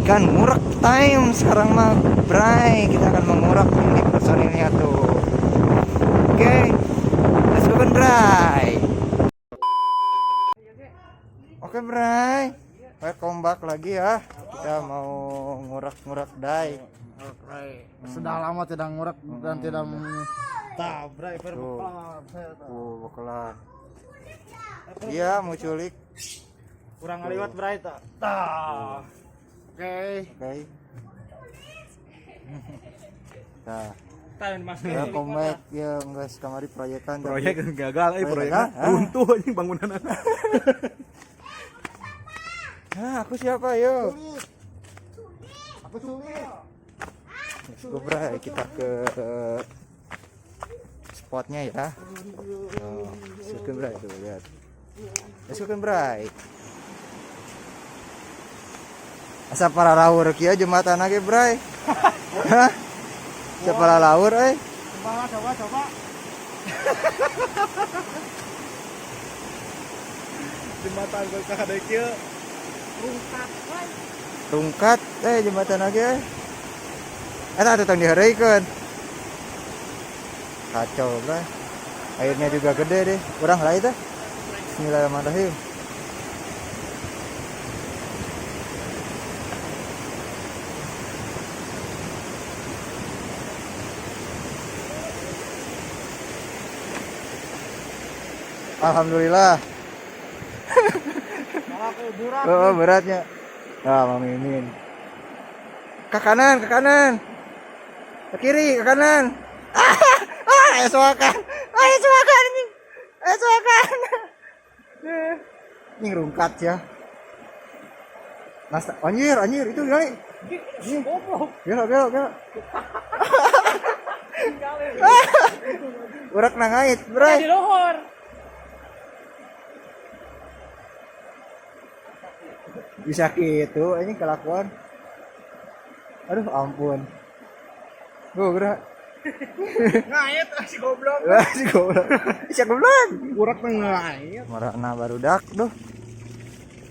Ikan ngurak time sekarang mah, Bray. Kita akan mengurak ini personilnya tuh. Oke, let's go kan, Bray. Oke, Bray. Welcome back lagi ya. Kita mau ngurak-ngurak dai. Sudah lama tidak ngurak dan tidak tabrak Bakalan. Iya, mau culik. kurang ngaliwat berai tak. Tah. Oke. Nah, Tahan Mas. welcome back ya guys, kamari proyekan. Proyek gagal, proyek gagal? runtuh anjing bangunan. Nah, aku siapa yo? Aku sulit. Let's go, Bray. Kita ke spotnya ya. Oh, let's go, Bray. Tuh, lihat. Let's go, Bray. Asa para laur kieu jembatan lagi, Bray. Hah? Sepala laur Coba. Jembatan ke kada kieu. Rungkat jembatan lagi. Eta tetang dihareuikeun. Kacau, Bray. Airnya juga gede deh. Urang lah itu. Bismillahirrahmanirrahim. Alhamdulillah. Oh, beratnya. Ah, Mang Mimin. Ke kanan. Ke kiri, ke kanan. Ayo soakan ini. Ayo soakan. Ini rungkat ya. Mas, anjir, itu gimana? Belok. Urak nangait, Bray. Di luhur. Bisa gitu, ini kelakuan. Aduh, ampun. Gerak. Ngait si goblok. Si goblok. Si goblok. Urak ngait. Marana barudak duh.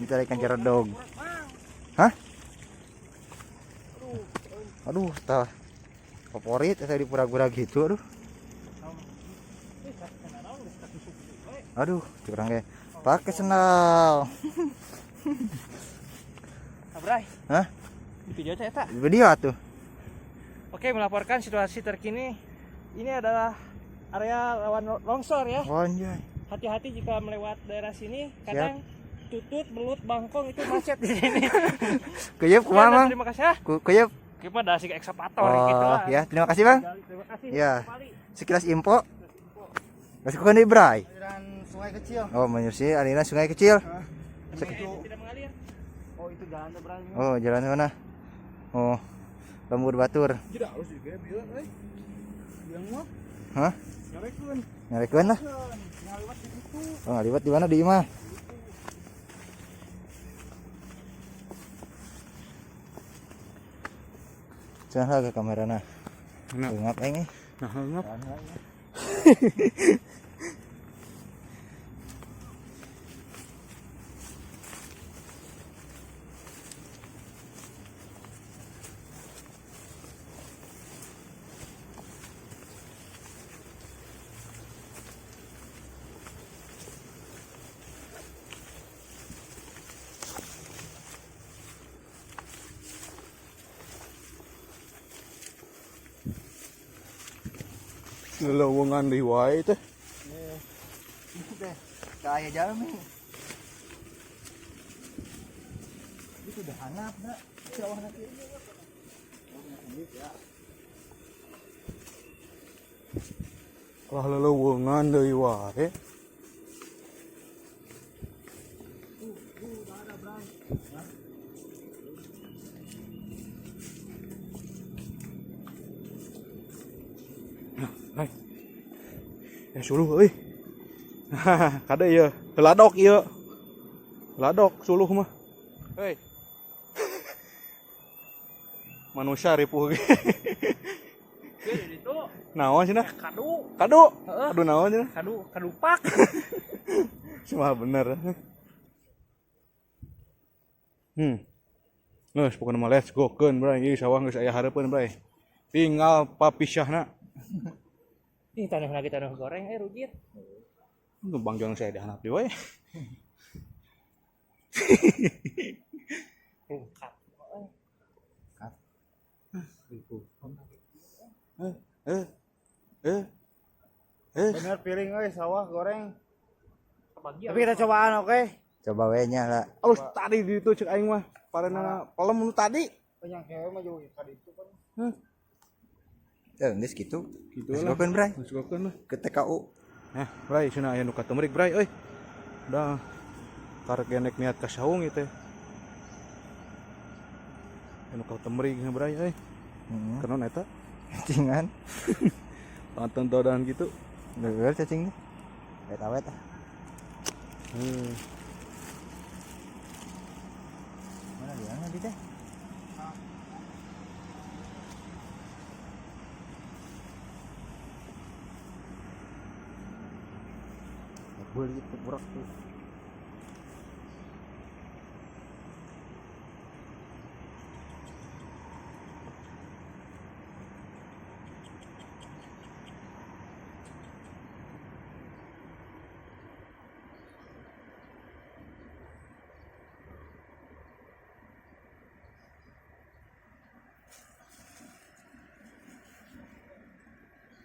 Minta ikan ceredog. Hah? Aduh, tah. Favorit saya di pura-pura gitu, aduh. Aduh, curang ge. Pakai sendal. Bray. Hah? Di video saya tak. Video tuh. Oke, melaporkan situasi terkini. Ini adalah area rawan longsor ya. Anjay. Hati-hati jika melewat daerah sini. Kadang tutut, belut, bangkong itu macet di sini. Kuyup kumaha, Mang? Terima kasih ya. Kuyup. Kita ada si ekskavator Oh, gitu lah. ya, terima kasih, Bang. Terima kasih. Ya. Sekilas info. Masih ke di Bray. Aliran sungai kecil. Oh, menyusuri aliran sungai kecil. Tidak mengalir. Oh, itu jalan Bray. Oh, jalan mana? Oh, lembur batur. Tidak harus juga bilang, bilang mah. Hah? Nyarekeun. Nyarekeun lah. Ngaliwat di situ. Oh, ngaliwat di mana di imah? Jangan ke kamerana. Ngap ini. Nah, ngap. Lelowongan di wae teh. Itu teh. Kayak jalan nih. Itu udah hanap, Nak. Jauh nanti. Lah lelowongan deui wae. Hai. Suluh euy. Kada ieu, ladok ieu. Ladok suluh mah. Hei. Manusia ripuh ge. Naon cenah? Kadu. Kadu naon cenah? Kadupak. Cuma bener. Geus pokona mah let's go keun bray. Ieu sawah geus aya hareupeun bray. Tinggal papisahna. Ih, taneuh lagi taneuh goreng rujit. Bang Jong saya dihanap deui we. Ungkap. Bener piring euy sawah goreng. Kebagian. Tapi kita cobaan oke. Coba we nya lah. Alus tadi di itu cek aing mah. Parena palem nu tadi. Yang kewe mah juga tadi itu kan. Geus kitu. Gitu Geus lah. gokeun bray. Geus gokeun lah. Ke TKU. Nah, bray cenah aya nu katemrik bray euy. Udah karek genek niat ka saung ieu teh. Anu katemrik bray euy. Kenon eta? Cacingan. Tonton dodan gitu. Geus cacing. Wet awet ah. Mana dia nanti teh? Boleh gitu burak tuh.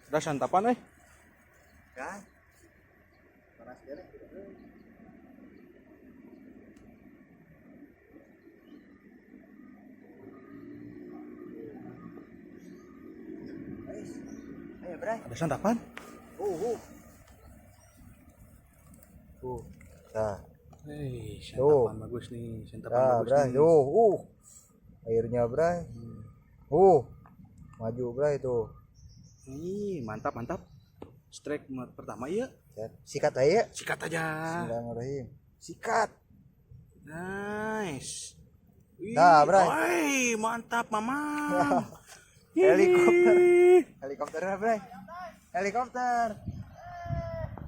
Udah santapan euy. Kan? Panas gede. Ayo, Bray. Ada santapan? Nah, Hei, Tuh. santapan bagus nih, santapan nah, bagus Bray. nih. Airnya, Bray. Maju, Bray tuh. Ih, mantap mantap. Strike pertama ya. Sikat aja. Sikat aja. Bismillahirrahmanirrahim. Sikat. Nice. Wih, Dah, Bray. oi, mantap mama. Helikopter. Ih, Helikopternya, Bray. Helikopter.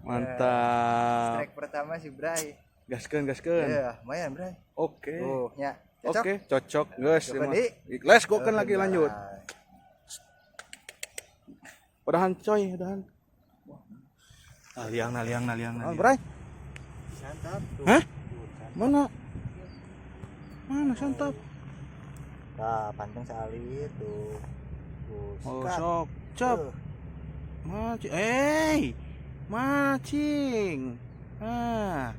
Mantap. Strike pertama si Bray. Gaskeun gaskeun. Iya, lumayan, Bray. Oke. Ya. Cocok. Oke, cocok, guys. Coba di. Let's go kan lagi lanjut. Bray. Udahan coy, udahan. Liang. Bray, Santap tuh. Hah? mana? Mana santap? Nah, panteng sekali tuh. Oh, Sikat. sok, cap. Tuh. Macing. Macing. Ah.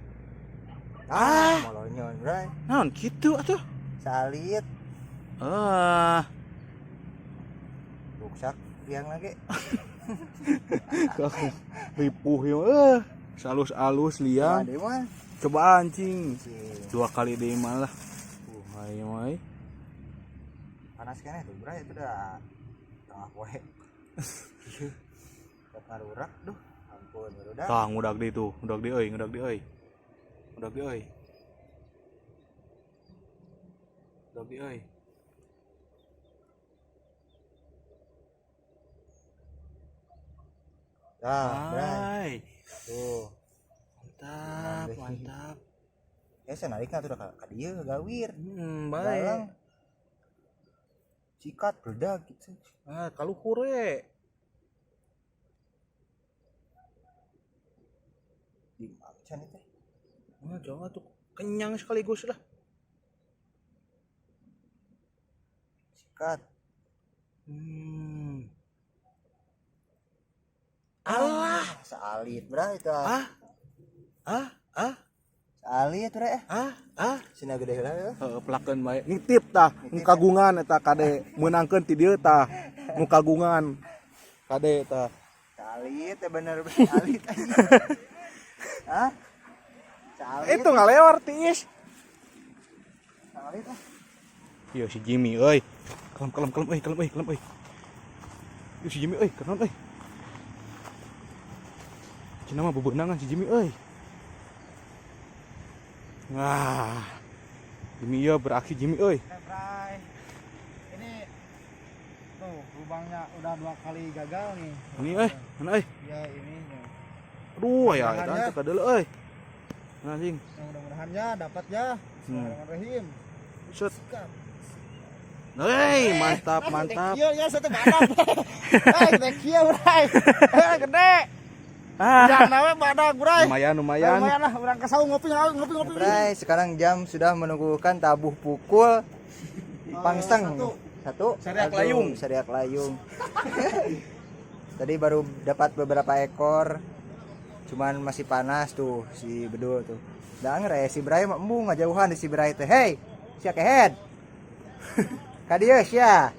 Molonyon, Bray. Naon gitu atuh? Salit. Ruksak liang lagi. Ripuh ya. Alus-alus liang. Di mana? Coba anjing. Cing. 2 kali deh malah. Ayo, ay. Panas kan itu, Bray, itu udah tengah poe. Udah ngarurak, duh. Ampun, udah. Tang udag di itu, udag di euy. Udag di euy. Bray. Hai. Tuh. Mantap. Ya senariknya tuh udah ka dieu gawir. Baik. Dalang. Sikat beledak gitu. Kaluhur we. Di acan itu. Jangan tuh kenyang sekaligus lah. Sikat. Allah. Salit, Bray itu. Salit, Bray. Sina gede heula ya. Pelakeun bae. Nitip tah, nu kagungan eta kade meunangkeun ti dieu tah. Nu kagungan kade tah. Salit ya bener salit. Hah? Salit. Itu ngalewar tiis. Salit ah. Iya si Jimmy euy. Kalem euy. Iya si Jimmy euy, kenaon euy. Cenah mah bebeunangan si Jimmy euy. Wah. Jimmy ya beraksi Jimmy euy. Bray. Ini tuh lubangnya udah 2 kali gagal nih. Ini euy, mana euy? Ya ini. Aduh ya Mudah-mudahan eta ya. teh deuleu euy. Anjing. Mudah-mudahan ya dapat ya. Bismillahirrahmanirrahim. Set. Sikat. Hei, mantap, mantap. Kieu ya satu badan. Gede kieu bray. Gede. Jangan nawe badan bray. Lumayan, Lumayan lumayan. lah, urang kesau ngopi. Bray, sekarang jam sudah menunjukkan tabuh pukul pangseng. Satu. Sariak Aduh, layung. Sariak layung. Tadi baru dapat beberapa ekor. Cuman masih panas tuh si bedul tuh. Udah ngere si Bray mah embung ngajauhan di si Bray teh. Hey, sia kehead. Ka dieu sia.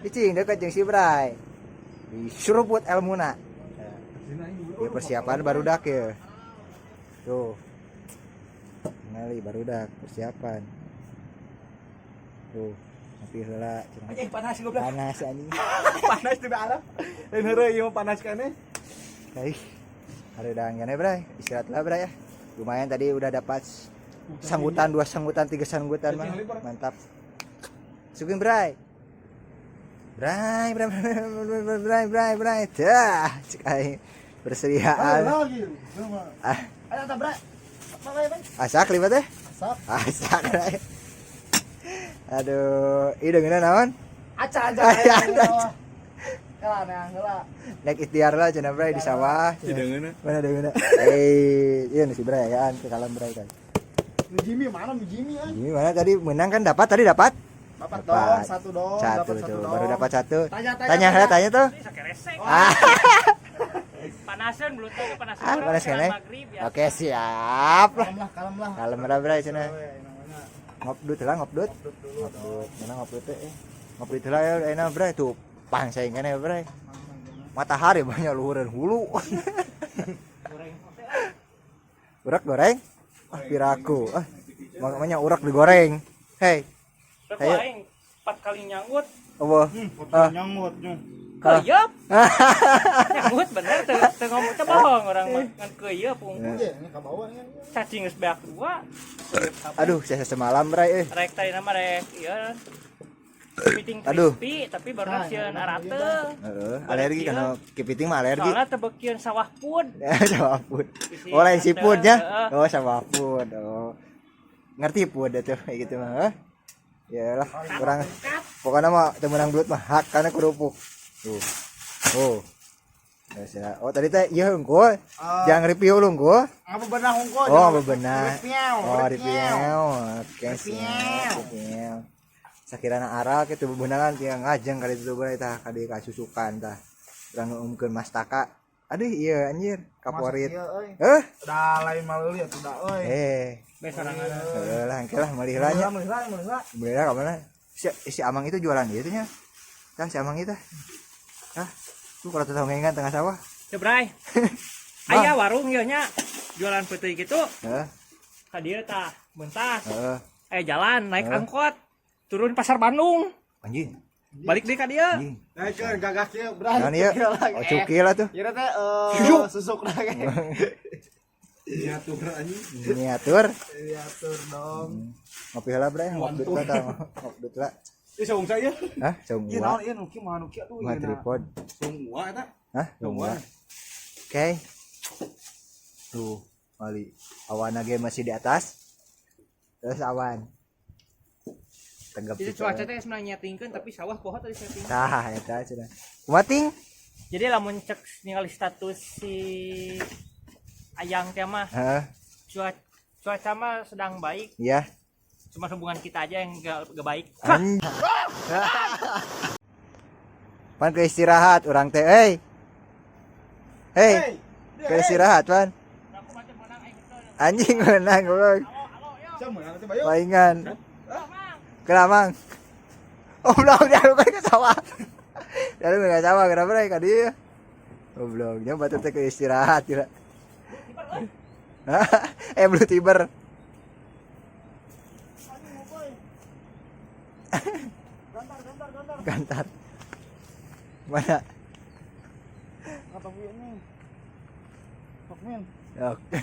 Cicing deket jeung si Bray. Disuruput elmuna. Ya persiapan barudak ya. Tuh. Ngali barudak persiapan. Tuh. Tapi heula cenah. Anjing panas goblok. Panas anjing. Panas teu alam. Lain heureuy ieu mah panas keneh. Hai. Hareudang gana Bray. Istirahat lah Bray ya. Lumayan tadi udah dapat sanggutan, 2 sanggutan, 3 sanggutan mah. Mantap. Sugeng Bray. Bray. Dah, cek aing berseriaan. Ah, Ayo ta bray. Bray. asak libat teh. Sok. Asak Bray. Aduh, ieu deungeuna naon? Aca. Kala neang heula. Naik ikhtiar lah cenah Bray di sawah. Deungeuna. Mana deungeuna? Ieu si Bray kan, ke kalam Bray kan. Nu Jimmy mana nu Jimmy an? Ini mana tadi menang kan dapat tadi dapat? Dapat dong, satu dong, Satu dapat tuh, satu dong. baru dapat satu. Tanya. Tanya tuh. Ini sakeresek. Ah, Panasan belum tahu panasan. panas kan ya? Maghrib ya. Oke, siap lah. Kalem lah. Kalem lah Bray cenah. Namanya. Ngopdut lah, ngopdut. Mana ngopdut teh? Ngopdut lah ya enak Bray tuh. Pang saingannya Bray. Matahari banyak luhureun hulu. Urak goreng? Ah, piraku. Ah, makanya urak digoreng. Hei, Terus Ayo. aing 4 kali nyanggut. apa? Ah, Nyanggut nyung. Keuyeub. Nyanggut bener teu ngomong teh bohong orang mah ngan keuyeub unggul. Iya, ini ka bawah nih. Cacing geus beak dua. aduh, saya semalam Bray Rek tadi nama rek ieu. Kepiting Aduh. crispy tapi baru sieun arate. alergi karena kepiting mah alergi. Soalnya tebekieun sawah pun. Sawah pud. Oh, lain si pud ya. Oh, sawah pud. Oh. Ngerti pud tuh kayak gitu mah. Yalah, kurang pokoknya mah teu meunang belut mah hak karena kerupuk. Tuh. Oh. Ya, oh tadi teh ieu hungkul. Jangan review lu hungkul. Apa benah hungkul? Oh, bebenah. Oh, Oh, review. Oke, siap. Review. Sakirana aral kitu bebenangan tiang ngajeng kali itu Bray tah kadi kasusukan tah. Urang ngeumpkeun mastaka. Aduh ieu anjir, kaporit. Udah lain maleuli atuh da euy. Besorangan. Lah engke lah meulih nya. Mulih. Bener ka mana? Si Amang itu jualan gitu nya. Tah si Amang itu. Hah? Tuh kalau teu ngengan tengah sawah. Teu Bray. Aya warung ieu nya jualan peuting kitu. Heeh. Ka dieu tah bentas. Heeh. Jalan naik angkot turun pasar Bandung. Anjing. Balik deui ka dieu. Anjing. Naikeun gagah kieu, bray. Naon ieu? Oh cuki lah tuh. Ieu teh susuk da ge. Nyatur anjing. Miniatur. Diatur dong. Ngopi heula Bray, ngopdut lah tah. Ngopdut lah. Ih saung saya. Hah? Saung Ieu gua. naon ieu nu kieu mah nu kieu tuh. Mah tripod. Saung gua eta. Hah? Saung gua. Oke. Tuh, kali awan ge masih di atas. Terus awan. Tenggap Jadi cuaca teh sebenarnya nyetingkeun tapi sawah poho tadi setting. Tah eta cenah. Kumating? Jadi lamun cek ningali status si Ayang teh mah Heeh. cuaca mah sedang baik, Iya. cuma hubungan kita aja yang gak baik. Pan ke istirahat orang teh. Hey. Ke istirahat, Pan. Anjing menang goblok. Palingan. Kelamang. Oh, belum dia lupa ke sawah. Dia lupa ke sawah kenapa ka dieu? Goblok, nya batu teh ke istirahat kira. Blue tiber. Gantar. Mana? Apa ini? Pokmin. Oke.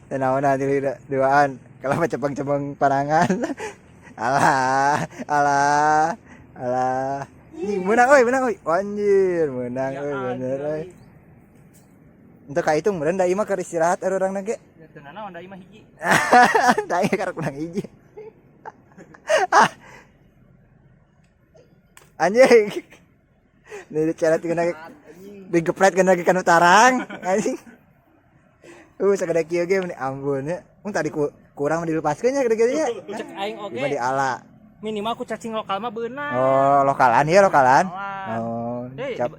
Tenawan nanti duaan. Kalau cepeng-cepeng panangan. Alah. Ih, menang euy. Anjir, menang euy bener euy. Untuk kahitung meureun da ieu mah keur istirahat urang ge. Ya teu naon da imah hiji. Da ieu keur kurang hiji. Anjing. Ini ceret kena digepret kena kanu tarang anjing. Sagede kieu ge ampun ya. Mun tadi kurang dilepaskeun nya gede-gede nya. Cek aing oge. Cuma di ala. Minimal ku cacing lokal mah beunang. Oh, lokalan ya lokalan. Oh.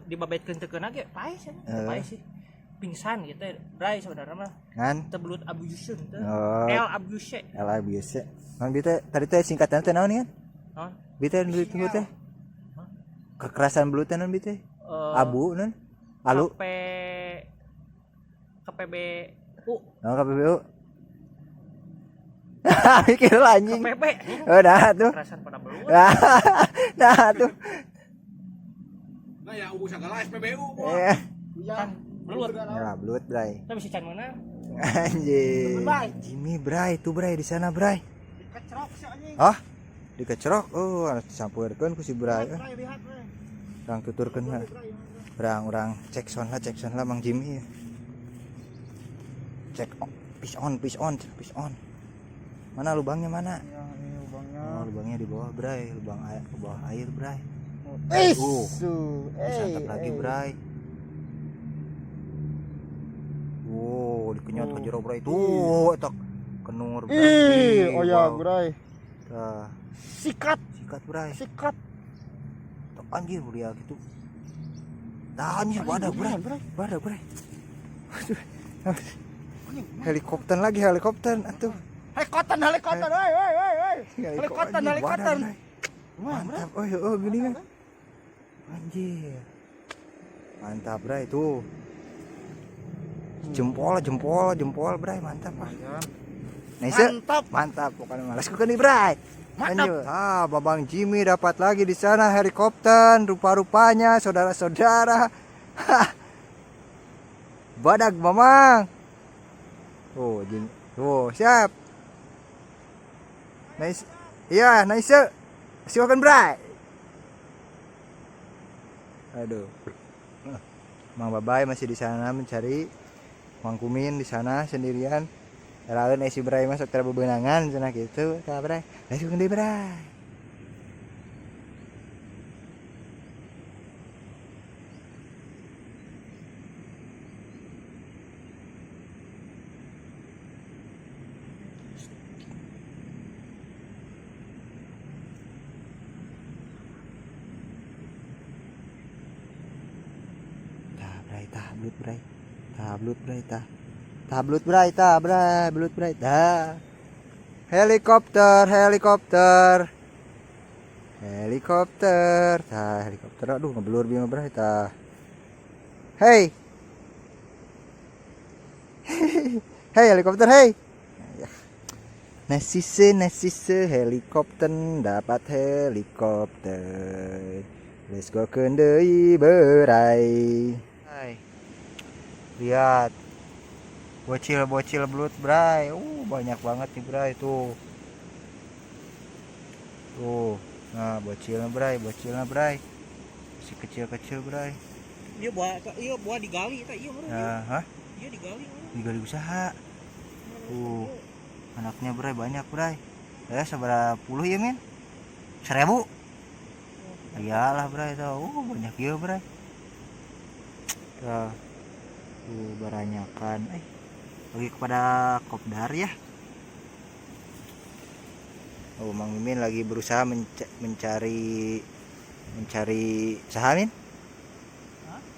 Dibabetkeun teu keuna ge paes ya. Paes sih. Pingsan gitu bray sebenarnya mah. Ngan Tebelut abuse teh. Oh. El abuse. ala biasa. Mang bita tadi teh singkatan teh naon kan? Naon? Bita nu ditunggu teh. Kekerasan belut teh naon bita? Abu naon? Alu. KPBU. Oh, KPBU. Mikir lah anjing. KPB. Oh, dah tuh. Kekerasan pada belut. Dah tuh. Nah ya ubu sagala SPBU. Kan belut. Ya, belut, Bray. Tapi si Can mana? Anjing. Jimmy, Bray, tuh Bray di sana, Bray. Kecerok sih anjing. Hah? Dikecerok. Oh, anu disampeurkeun ku si Bray. Lihat we. Urang tuturkeun mah. Urang cek sound lah Mang Jimmy. Cek fish on. Mana lubangnya mana? Ya, ini lubangnya. Oh, lubangnya di bawah, Bray. Lubang air ke bawah air, Bray. Disantap lagi, Bray. Wow, dikenyot ke jero, Bray. Tuh, eta kenur, Bray. Oh ya, Bray. Tah, Sikat, Bray. sikat. Tok anjir mulia gitu. Tah anjir, badak, Bray. Badak, Bray. Aduh. Helikopter atuh. Helikopter, woi. Helikopter. Mantap, oh gini kan. Anjir. Mantap, Bray, tuh. Jempol, Bray, mantap, Pak. Nice. Mantap, pokoknya malas ku nih, Bray. Lanjut. Babang Jimmy dapat lagi di sana helikopter, rupa-rupanya saudara-saudara. Badak, Mamang. Oh, Jimmy. Oh, siap. Nice. Iya, nice. Silakan, Bray. Aduh. Mang Babay masih di sana mencari Mang Kumin di sana sendirian. Lalu si Bray masuk terbebenangan cenah gitu. Tah Bray. Langsung deui, Bray. Belut Bray. Helikopter. Aduh, ngeblur bieu Bray tah. Hey. Hey, helikopter, hey. Nasise helikopter, dapat helikopter. Let's go ke deui Bray. Hai. Lihat. Bocil belut, Bray. Banyak banget nih, Bray, tuh. Tuh. Nah, bocilnya, Bray. Si kecil-kecil, Bray. Iya buah digali eta ieu meureun. Nah, Iya digali. digali usaha. Anaknya, Bray, banyak, Bray. Seberapa puluh ya, Min? 1000. Iyalah, Bray, tuh. Banyak ya, Bray. Tuh. Baranyakan. Lagi kepada kopdar ya. Mang Mimin lagi berusaha mencari saha, Min?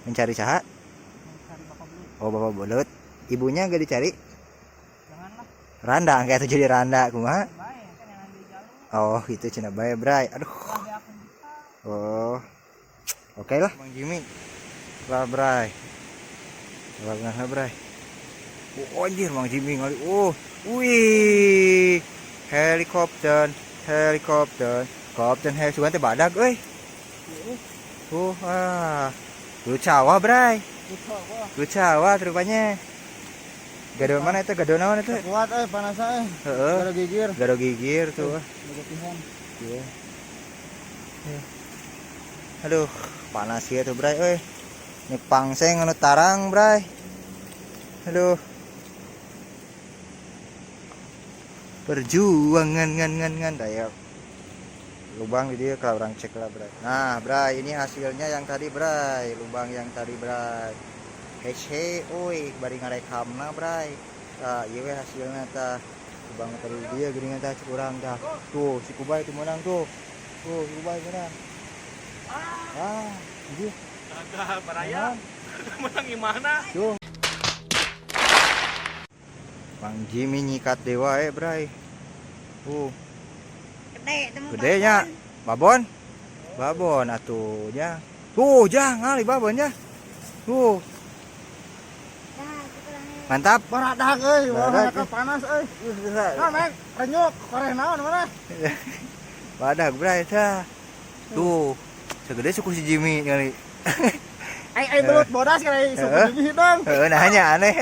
Mencari saha? Bapak belut. Ibunya gak dicari? Janganlah. Randa, kayak itu jadi randa kumaha? Oh, itu cenah bae, Bray. Aduh. Oh. Oke lah, Mang Jimmy. Lah, Bray. Lah, Bray. Anjir, Mang Jimmy ngali. Wih. Helikopter. Kopten sugan teh badak euy. Belut sawah, Bray. Belut sawah rupanya. Gado mana itu? Gado naon itu? Kuat panas Heeh. Gado gigir tuh. Iya. Aduh, panas ya tuh, Bray euy. Ini pangseng anu tarang, Bray. Aduh. Perjuangan ngan daya. lubang di dia kalau orang cek lah bray. Nah bray, ini hasilnya yang tadi bray, lubang yang tadi bray. Hei oi bari ngarekamna bray. Tah ieu we hasilnya tah. Lubang tadi dia geuningan tah kurang tah. Tuh si Kubay itu menang tuh. Tuh si Kubay menang. Dia Agak baraya. Menang gimana? tuh. Bang Jimmy nyikat dewa bray. Gedenya babon atuhnya tuh jangan ngali babonnya tuh mantap Baradag euy, Baradag. wah panas euy. Nah, Mek, renyuk, koreh naon mana? badak bray tah tuh segede suku si Jimmy kali Ai belut bodas kali suku gigi hidung. nanya aneh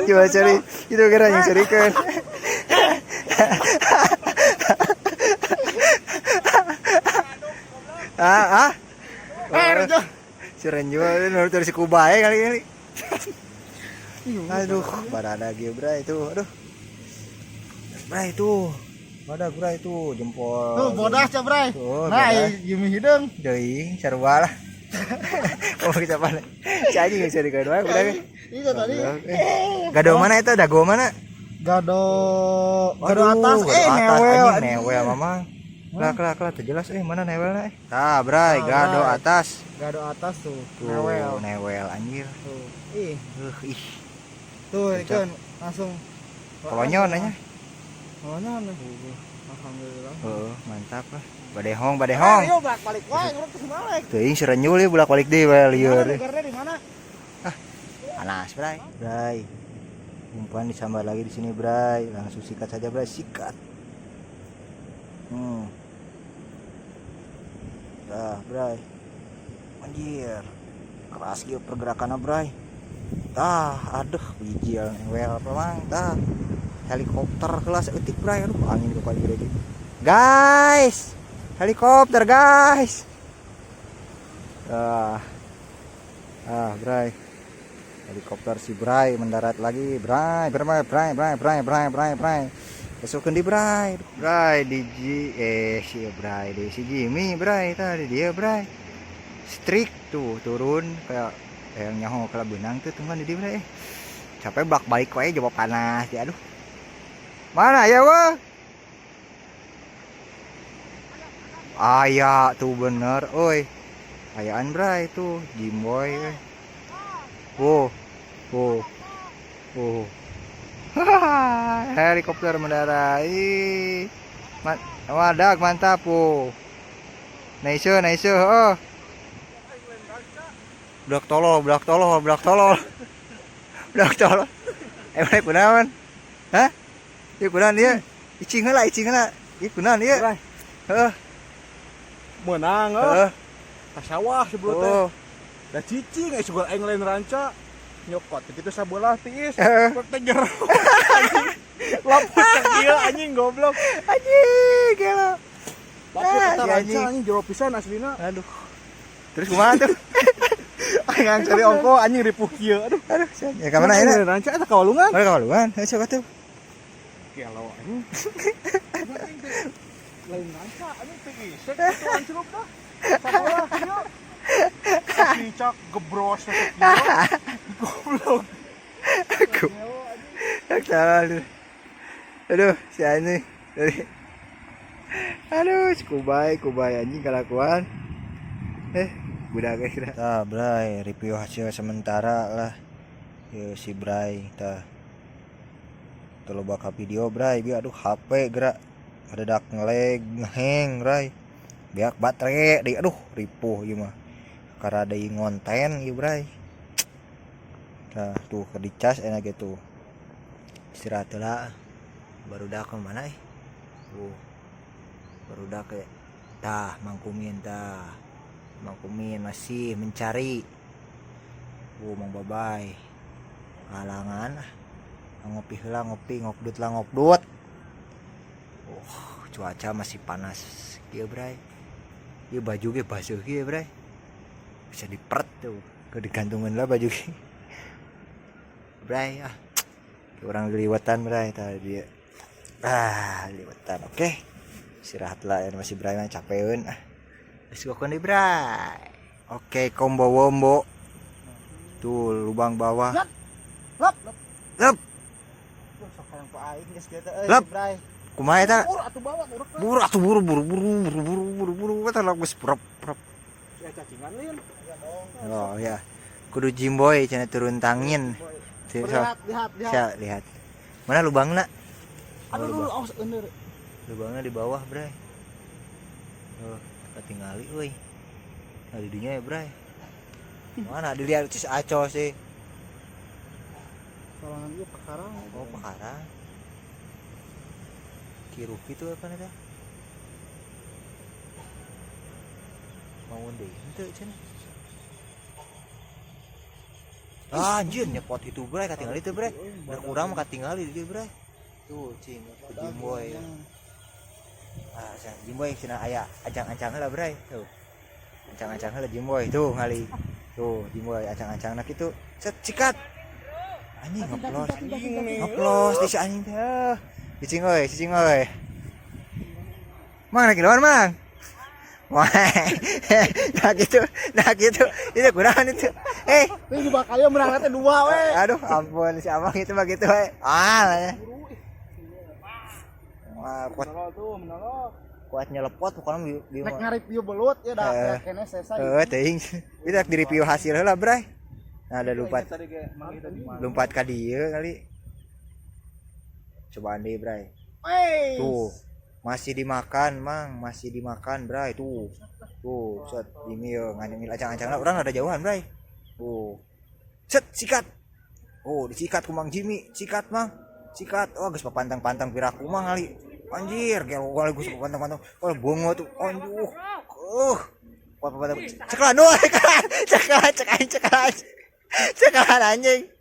coba cari itu kira yang carikan Renyuk. si Renjo menurut dari si Kubay kali aduh badak ya bray itu aduh bray itu badak bray itu jempol Tuh bodas ya, Bray. Tuh, Nah, bodas. gimi hidung. deui sarua lah oh kita panen si anjing geus cari kedua udah kan Itu tadi. gado mana itu dago mana Gado Aduh, atas gado newel. anjing newel mamang kelak terjelas mana newelna tah bray gado Bray. atas Gado atas tuh, tuh newel. newel anjir Tuh. Ih, ih tuh ikan langsung kolonyon nanya Kolonyon. Alhamdulillah. mantap lah badehong badehong Ayo balik wae, ngurut ke balik. teuing si Renyul ieu bolak-balik deui we lieur Garnya di mana? panas bray bray umpan disambar lagi di sini bray langsung sikat saja bray sikat dah bray anjir keras gitu pergerakannya bray tah aduh bijil newel apa mang tah helikopter kelas etik bray aduh angin kepala gede guys helikopter guys bray helikopter si Bray mendarat lagi Bray besok di Bray di si Bray di si Jimmy Bray tadi dia Bray strik tuh turun kayak yang nyaho kalau benang tuh tunggu di Bray capek bak balik wae jawab panas ya aduh mana ya wah ayah tuh bener oi ayaan Bray tuh Jimboy helikopter mendarat wadak mantap nice oh blok tolol emang kunaon hah ieu kunaon dia icing heula ieu kunaon ieu heeh Menang ka sawah sebelum teh. Da cicing suka aing lain ranca. Nyokot kitu sabelah tiis. Kok teh jero. Laput kieu anjing goblok. anjing gelo Laput eta ranca anjing. anjing jero pisan aslina. aduh terus kumaha tuh Aing cari ongko anjing ripuh kieu. Aduh. ya ka mana ayeuna Ranca eta kawalungan. mana kawaluan coba tuh Gelo anjing. Lain ranca anjing teh isek kitu anjluk dah. Sabelah kieu. Cicak gebros kieu. Goblok. aduh si anjing aduh si Kubay anjing kelakuan budak guys tah Bray review hasil sementara lah ya si Bray tah tuh loba ka video Bray biar aduh HP gerak adadak ngelag ngeheng Bray biak baterai di aduh ripuh ieu mah karena ada ngonten ieu Bray tah tuh ke dicas enak gitu istirahat lah barudak ke mana barudak ke tah mangkumin masih mencari Mang Babay halangan ngopi heula ngopdut cuaca masih panas kieu Bray ieu baju ge basuh kieu Bray bisa diperet tuh ke digantungan lah baju ge Bray orang liwatan Bray tadi dia liwatan oke Istirahat lah ya masih Bray mah capeun. Let's go deh Bray. Oke, combo wombo. Tuh lubang bawah. Lep. Lep. Sok hayang ku aing geus kieu teh Lep. Bray. Kumaha eta? Atuh bawa urut. Buru kata lah geus prop. Ya cacingan lin. Oh ya. Kudu Jimboy cenah turun tangin. Lihat. Lihat. Mana lubangna? Aduh, awas euneur. Lubangnya di bawah, Bray. Oh, ketinggali euy. Nah, di dinya ya, Bray. Mana dilihat cis aco sih. Salangan ieu pakarang. Oh, pakarang. Kiruki itu apa nih? Mau deh, itu cenah. Ah, anjir nyepot itu, Bray, katinggali itu, Bray. Udah kurang mah katinggali di dieu, Bray. Tuh, cing, Jimboy. Ah, Jimboy cenah aya acang-acang lah, Bray. Tuh. Acang-acang lah Jimboy tuh ngali. Tuh, Jimboy acang-acangna kitu. Set sikat. Anjing ngoplos. Ngoplos di si anjing teh. Cicing euy. Mang lagi lawan, Mang. Wah. Nah gitu. Itu kurang itu. Ini bakal menang teh 2 we. Aduh, ampun si Abang itu mah gitu we. Ah. Wah, kuat nyelepot pokoknya di Nek nge-review belut ya dah kene selesai. teuing. Itu di review hasil heula, Bray. Nah, ada lompat ka dieu kali. Cobaan deh, Bray. Tuh. Masih dimakan, Mang. Masih dimakan, Bray. Tuh. Tuh, set ini yo nganyemil acang-acangna urang ada jauhan, Bray. Tuh. Set sikat. Oh, disikat ku Mang Jimmy. Sikat, Mang. Sikat. Oh, geus papantang-pantang piraku Mang kali. Anjir, gelo kali geus papantang-pantang. Oh, bongo tuh. Anjuh. Apa-apa. Ceklan doang, ceklan. Ceklan anjing.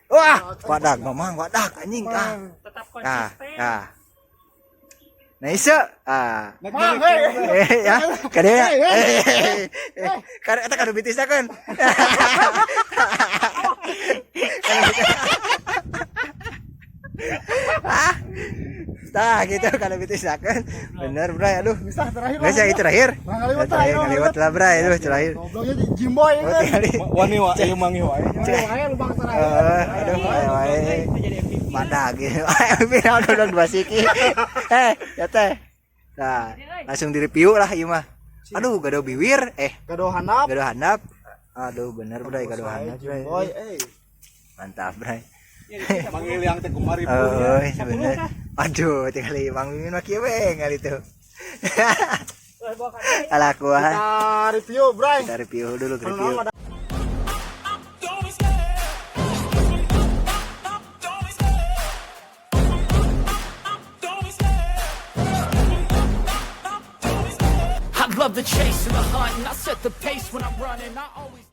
Wah, wadak Mamang, wadak anjing Tetap konsisten. Nah, iso. Ya, kadea. Eta kadu bitisna kan. Tah gitu kalau bitisna kan. Bener, Bray. Aduh, Bisa terakhir. geus ya itu terakhir. Ngaliwat lah, Bray. Aduh, terakhir. Gobloknya di Jimboy kan. Wani wa ieu mangi wae. Wae lubang terakhir. Aduh, wae. Itu jadi MVP. Madag gitu. Final udah dua siki. Ya teh. Nah, langsung di-review lah ieu mah. Aduh, gado biwir. Gado handap. Gado handap. Aduh, bener, Bray, gado handap, Bray. Jimboy, Mantap, Bray. Manggil yang teh kumari Oh, bener. Aduh, tinggal Bang Mimin mah kieu we ngali tuh. Alakuan. Kita review, Bray. Kita review dulu, review. I love the chase and the hunt, and I set the pace when I'm running. I always